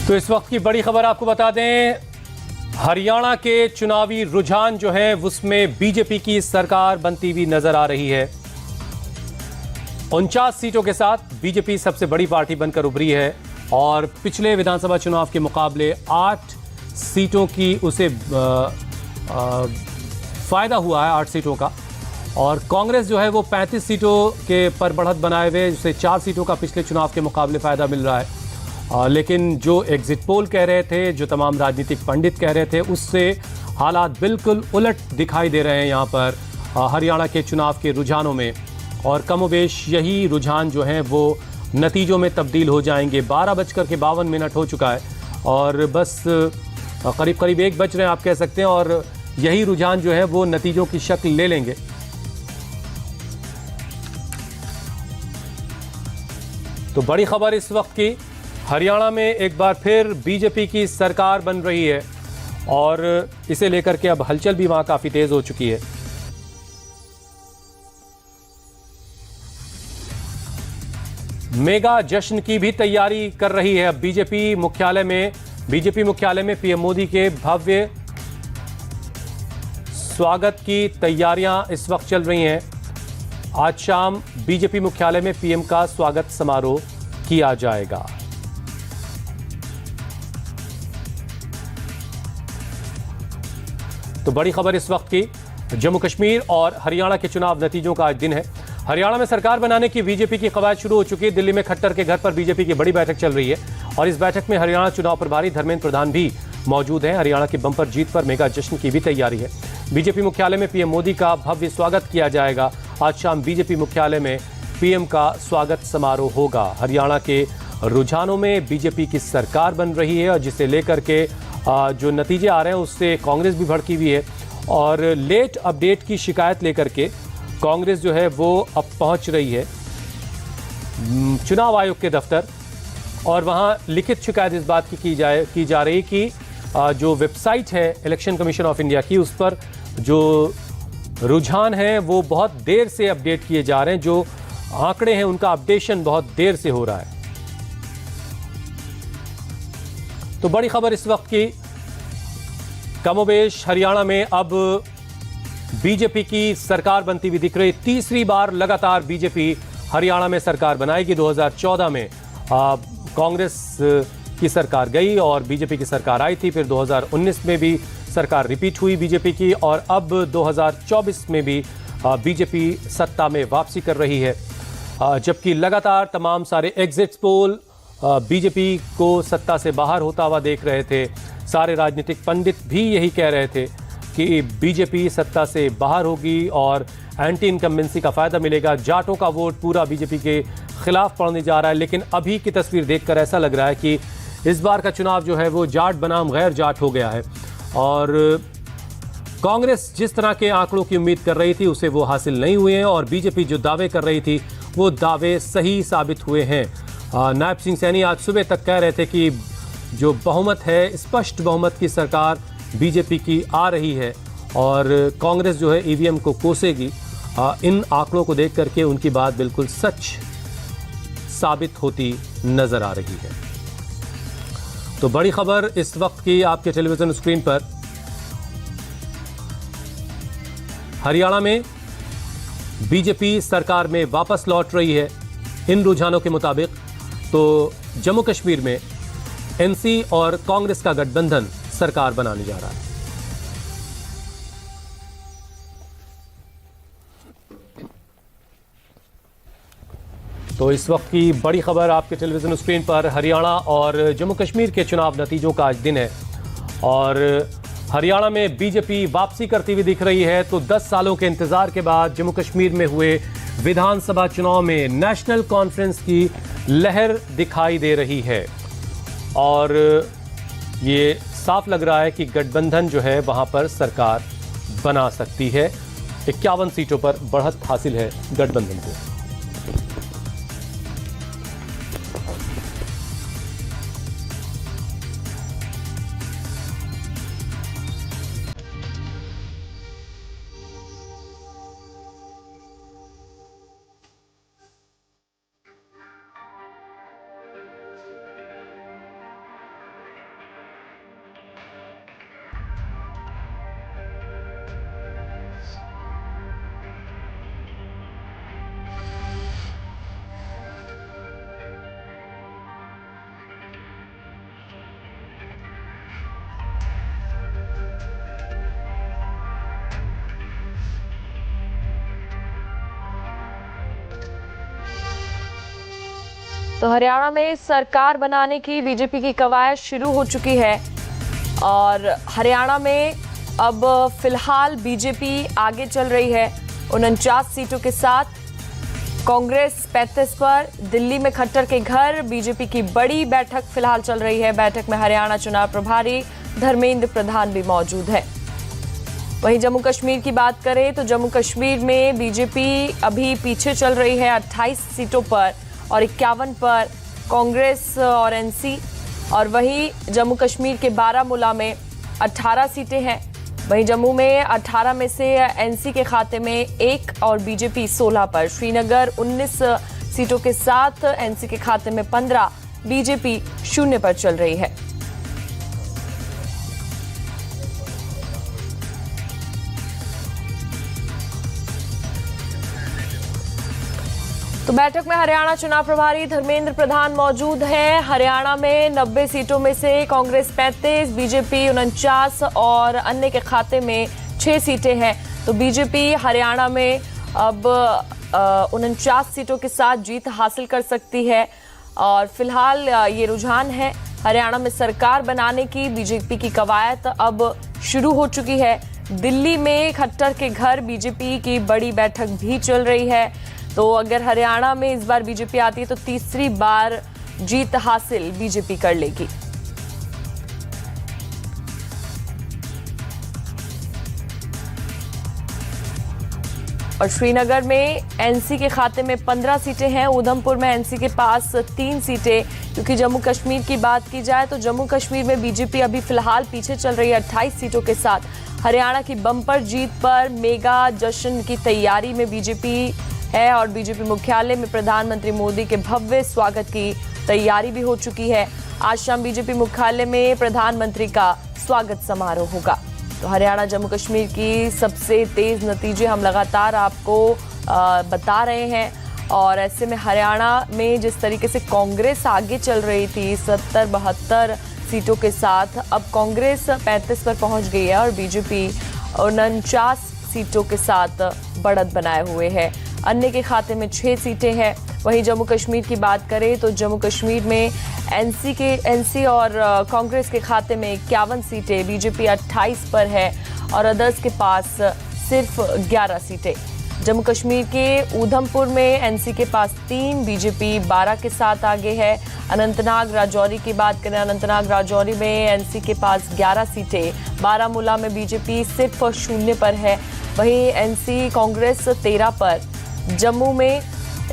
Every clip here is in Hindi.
तो इस वक्त की बड़ी खबर आपको बता दें, हरियाणा के चुनावी रुझान जो है उसमें बीजेपी की सरकार बनती हुई नजर आ रही है। 49 सीटों के साथ बीजेपी सबसे बड़ी पार्टी बनकर उभरी है और पिछले विधानसभा चुनाव के मुकाबले 8 सीटों की उसे फायदा हुआ है, 8 सीटों का। और कांग्रेस जो है वो 35 सीटों के पर बढ़त बनाए हुए, उसे 4 सीटों का पिछले चुनाव के मुकाबले फायदा मिल रहा है। लेकिन जो एग्जिट पोल कह रहे थे, जो तमाम राजनीतिक पंडित कह रहे थे, उससे हालात बिल्कुल उलट दिखाई दे रहे हैं यहाँ पर हरियाणा के चुनाव के रुझानों में। और कमोबेश यही रुझान जो हैं वो नतीजों में तब्दील हो जाएंगे। 12:52 हो चुका है और बस करीब करीब 1 बज रहे हैं आप कह सकते हैं, और यही रुझान जो है वो नतीजों की शक्ल ले लेंगे। तो बड़ी खबर इस वक्त की, हरियाणा में एक बार फिर बीजेपी की सरकार बन रही है और इसे लेकर के अब हलचल भी वहां काफी तेज हो चुकी है। मेगा जश्न की भी तैयारी कर रही है अब बीजेपी मुख्यालय में पीएम मोदी के भव्य स्वागत की तैयारियां इस वक्त चल रही हैं। आज शाम बीजेपी मुख्यालय में पीएम का स्वागत समारोह किया जाएगा। तो बड़ी खबर इस वक्त की, जम्मू कश्मीर और हरियाणा के चुनाव नतीजों का आज दिन है। हरियाणा में सरकार बनाने की बीजेपी की कवायद शुरू हो चुकी है। दिल्ली में खट्टर के घर पर बीजेपी की बड़ी बैठक चल रही है और इस बैठक में हरियाणा चुनाव प्रभारी धर्मेंद्र प्रधान भी मौजूद हैं। हरियाणा की बंपर जीत पर मेगा जश्न की भी तैयारी है। बीजेपी मुख्यालय में पीएम मोदी का भव्य स्वागत किया जाएगा। आज शाम बीजेपी मुख्यालय में पीएम का स्वागत समारोह होगा। हरियाणा के रुझानों में बीजेपी की सरकार बन रही है और जिसे लेकर के जो नतीजे आ रहे हैं उससे कांग्रेस भी भड़की हुई है। और लेट अपडेट की शिकायत लेकर के कांग्रेस जो है वो अब पहुंच रही है चुनाव आयोग के दफ्तर, और वहां लिखित शिकायत इस बात की जा रही कि जो वेबसाइट है इलेक्शन कमीशन ऑफ इंडिया की, उस पर जो रुझान है वो बहुत देर से अपडेट किए जा रहे हैं। जो आंकड़े हैं उनका अपडेशन बहुत देर से हो रहा है। तो बड़ी खबर इस वक्त की, कमोबेश हरियाणा में अब बीजेपी की सरकार बनती हुई दिख रही। तीसरी बार लगातार बीजेपी हरियाणा में सरकार बनाएगी। 2014 में कांग्रेस की सरकार गई और बीजेपी की सरकार आई थी, फिर 2019 में भी सरकार रिपीट हुई बीजेपी की, और अब 2024 में भी बीजेपी सत्ता में वापसी कर रही है। जबकि लगातार तमाम सारे एग्जिट पोल बीजेपी को सत्ता से बाहर होता हुआ देख रहे थे। सारे राजनीतिक पंडित भी यही कह रहे थे कि बीजेपी सत्ता से बाहर होगी और एंटी इनकम्बेंसी का फायदा मिलेगा। जाटों का वोट पूरा बीजेपी के खिलाफ पड़ने जा रहा है, लेकिन अभी की तस्वीर देखकर ऐसा लग रहा है कि इस बार का चुनाव जो है वो जाट बनाम गैर जाट हो गया है। और कांग्रेस जिस तरह के आंकड़ों की उम्मीद कर रही थी उसे वो हासिल नहीं हुए हैं, और बीजेपी जो दावे कर रही थी वो दावे सही साबित हुए हैं। नायब सिंह सैनी आज सुबह तक कह रहे थे कि जो बहुमत है, स्पष्ट बहुमत की सरकार बीजेपी की आ रही है और कांग्रेस जो है ईवीएम को कोसेगी। इन आंकड़ों को देख करके उनकी बात बिल्कुल सच साबित होती नजर आ रही है। तो बड़ी खबर इस वक्त की आपके टेलीविजन स्क्रीन पर, हरियाणा में बीजेपी सरकार में वापस लौट रही है। इन रुझानों के मुताबिक तो जम्मू कश्मीर में एनसी और कांग्रेस का गठबंधन सरकार बनाने जा रहा है। तो इस वक्त की बड़ी खबर आपके टेलीविजन स्क्रीन पर, हरियाणा और जम्मू कश्मीर के चुनाव नतीजों का आज दिन है और हरियाणा में बीजेपी वापसी करती हुई दिख रही है। तो 10 सालों के इंतजार के बाद जम्मू कश्मीर में हुए विधानसभा चुनाव में नेशनल कॉन्फ्रेंस की लहर दिखाई दे रही है और ये साफ लग रहा है कि गठबंधन जो है वहां पर सरकार बना सकती है। 51 सीटों पर बढ़त हासिल है गठबंधन को। तो हरियाणा में सरकार बनाने की बीजेपी की कवायद शुरू हो चुकी है और हरियाणा में अब फिलहाल बीजेपी आगे चल रही है 49 सीटों के साथ। कांग्रेस 35 पर। दिल्ली में खट्टर के घर बीजेपी की बड़ी बैठक फिलहाल चल रही है। बैठक में हरियाणा चुनाव प्रभारी धर्मेंद्र प्रधान भी मौजूद है। वहीं जम्मू कश्मीर की बात करें तो जम्मू कश्मीर में बीजेपी अभी पीछे चल रही है 28 सीटों पर और 51 पर कांग्रेस और एनसी। और वहीं जम्मू कश्मीर के बारामूला में 18 सीटें हैं। वहीं जम्मू में 18 में से एनसी के खाते में 1 और बीजेपी 16 पर। श्रीनगर 19 सीटों के साथ एनसी के खाते में 15, बीजेपी 0 पर चल रही है। तो बैठक में हरियाणा चुनाव प्रभारी धर्मेंद्र प्रधान मौजूद हैं। हरियाणा में 90 सीटों में से कांग्रेस 35, बीजेपी 49 और अन्य के खाते में 6 सीटें हैं। तो बीजेपी हरियाणा में अब 49 सीटों के साथ जीत हासिल कर सकती है और फिलहाल ये रुझान है। हरियाणा में सरकार बनाने की बीजेपी की कवायद अब शुरू हो चुकी है। दिल्ली में खट्टर के घर बीजेपी की बड़ी बैठक भी चल रही है। तो अगर हरियाणा में इस बार बीजेपी आती है तो तीसरी बार जीत हासिल बीजेपी कर लेगी। और श्रीनगर में एनसी के खाते में 15 सीटें हैं। उधमपुर में एनसी के पास 3 सीटें। क्योंकि जम्मू कश्मीर की बात की जाए तो जम्मू कश्मीर में बीजेपी अभी फिलहाल पीछे चल रही है 28 सीटों के साथ। हरियाणा की बम्पर जीत पर मेगा जश्न की तैयारी में बीजेपी है और बीजेपी मुख्यालय में प्रधानमंत्री मोदी के भव्य स्वागत की तैयारी भी हो चुकी है। आज शाम बीजेपी मुख्यालय में प्रधानमंत्री का स्वागत समारोह होगा। तो हरियाणा जम्मू कश्मीर की सबसे तेज नतीजे हम लगातार आपको बता रहे हैं और ऐसे में हरियाणा में जिस तरीके से कांग्रेस आगे चल रही थी 70-72 सीटों के साथ, अब कांग्रेस 35 पर पहुंच गई है और बीजेपी 49 सीटों के साथ बढ़त बनाए हुए है। अन्य के खाते में 6 सीटें हैं। वहीं जम्मू कश्मीर की बात करें तो जम्मू कश्मीर में एनसी और कांग्रेस के खाते में 51 सीटें, बीजेपी 28 पर है और अदर्स के पास सिर्फ 11 सीटें। जम्मू कश्मीर के उधमपुर में एनसी के पास 3, बीजेपी 12 के साथ आगे है। अनंतनाग राजौरी की बात करें, अनंतनाग राजौरी में एनसी के पास 11 सीटें। बारामूला में बीजेपी सिर्फ 0 पर है। वहीं एनसी कांग्रेस 13 पर। जम्मू में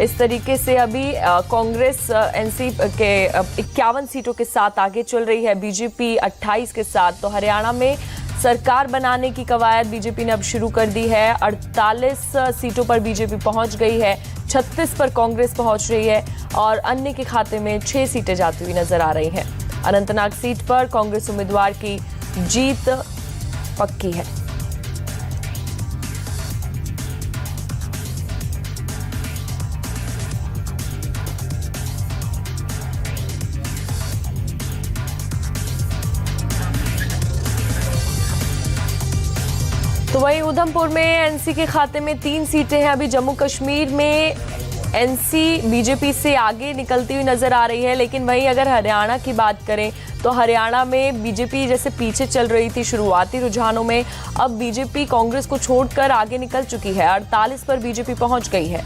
इस तरीके से अभी कांग्रेस एनसी के 51 सीटों के साथ आगे चल रही है, बीजेपी 28 के साथ। तो हरियाणा में सरकार बनाने की कवायद बीजेपी ने अब शुरू कर दी है। 48 सीटों पर बीजेपी पहुंच गई है, 36 पर कांग्रेस पहुंच रही है और अन्य के खाते में 6 सीटें जाती हुई नजर आ रही हैं। अनंतनाग सीट पर कांग्रेस उम्मीदवार की जीत पक्की है। तो वहीं उधमपुर में एनसी के खाते में 3 सीटें हैं। अभी जम्मू कश्मीर में एनसी बीजेपी से आगे निकलती हुई नजर आ रही है, लेकिन वहीं अगर हरियाणा की बात करें तो हरियाणा में बीजेपी जैसे पीछे चल रही थी शुरुआती रुझानों में, अब बीजेपी कांग्रेस को छोड़कर आगे निकल चुकी है। 48 पर बीजेपी पहुंच गई है।